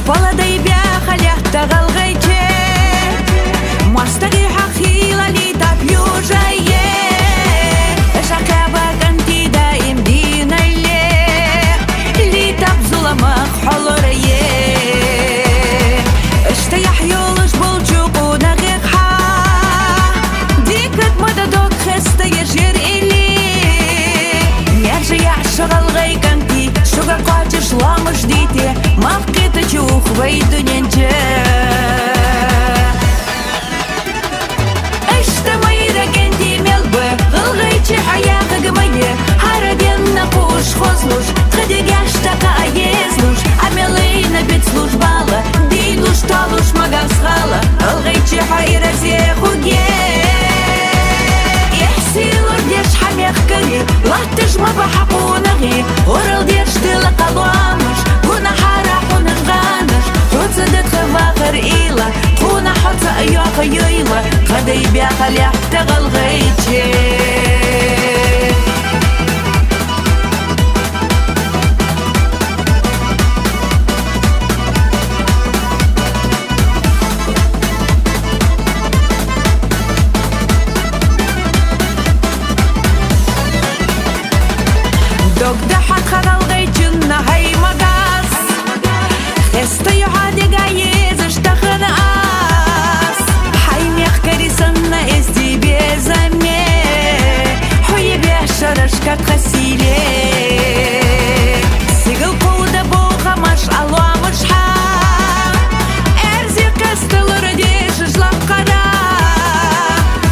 Palada biahalia tagalgaiche Mastagi hakhila li tapyujaye Shakaba kantida imdinalle Li tabzulamak haluraye Ishtayah yolush bulchuku nagikha Dikat madadok khista yajir ili Nerjaya shagalgay kanti Shuga qatish lamash diti Mafqita chuh vaydunyanche Ishtamayra kanti melbe Gılgaychi hayaqa gamaye Haradin naqush khoslush Khadigash taka ayezlush Amelina bit slujbala Dilush talush magasghala Gılgaychi hayra zehuge Ihsilur desh hamekh kari Lattish mabahaqunaghi Oral desh dila qalamash Kuna harahun غانش توتسدت خفاخر إيلا خونا حتى أيوخ يويلا قدي بيخل يحتغل غيتشي دوك دحت خغل غيتشنا هاي مقاس Estoy hadiga yezиш takhana as Hay mekari sanna esti bezame Hoye besharash ka khasile Sigil qouda boğamash alamash ha Erzi qastalur desh laqara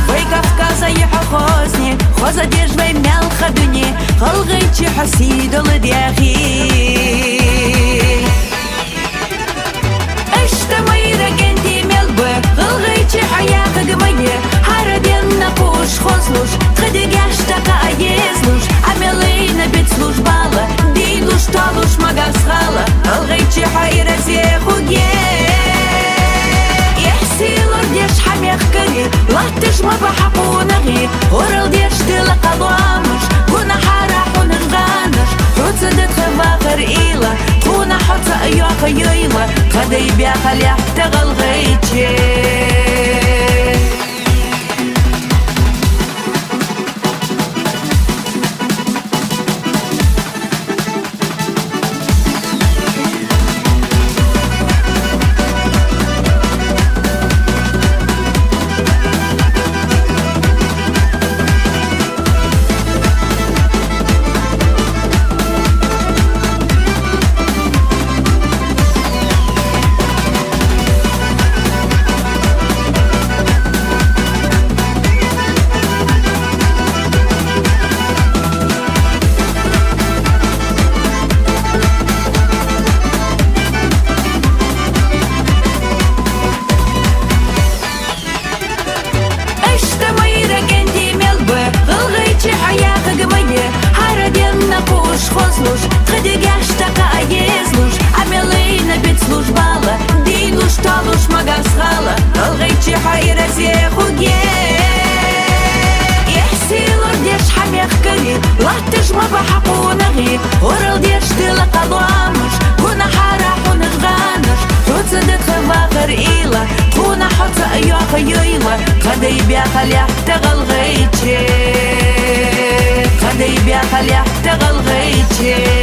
Vay Kafkaza yihu khozni Khoza desh vay melkha duni Qalgaychi hasidal diakhi Ishtamayra kanti melbe Gılgaychi hayaqa gamaye Haradin naqush khoslush Khadigash taka ayezlush Amelina bit slujbala Dilush talush magasghala Gılgaychi hayra zehuge Ihsilur desh hamekh kari Lattish mabahaqunaghi Oral desh dila qalamash Kuna harahun غانش توتسدت خفاخر إيلا خونا حتى أيوخ يويلا قدي بيخل يحتغل غيتشي Khadigash taka ayezlush Amelina bit slujbala Dilush talush magasghala Gılgaychi hayra zehuge Ihsilur desh hamekh kari Lattish mabahaqunaghi Oral desh dila qalamash Kuna harahun غانش توتسدت خفاخر إيلا خونا حتى أيوخ يويلا قدي بيخل يحتغل غيتشي قدي بيخل يحتغل غيتشي